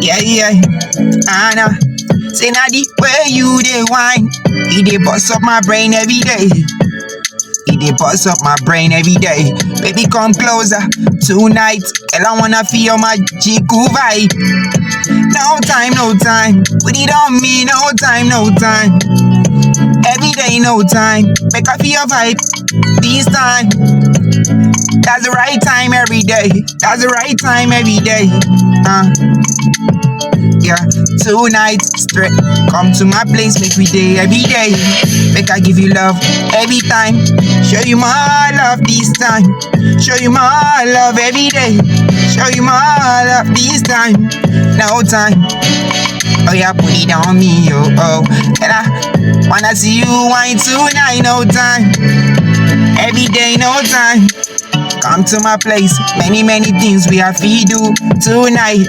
Yeah, yeah. Anna, say now the way you dey wine, it dey bust up my brain every day. It dey bust up my brain every day. Baby, come closer tonight. Girl, I wanna feel my Jiku vibe. No time, no time. Put it on me, no time, no time. Every day, no time. Make I feel your vibe. This time, that's the right time every day. That's the right time every day. Yeah, tonight straight. Come to my place, make we day every day. Make I give you love every time. Show you my love this time. Show you my love every day. Show you my love this time. No time. Oh yeah, put it on me, oh. And I wanna see you wine tonight. No time. Every day, no time. Come to my place. Many things we have to do tonight.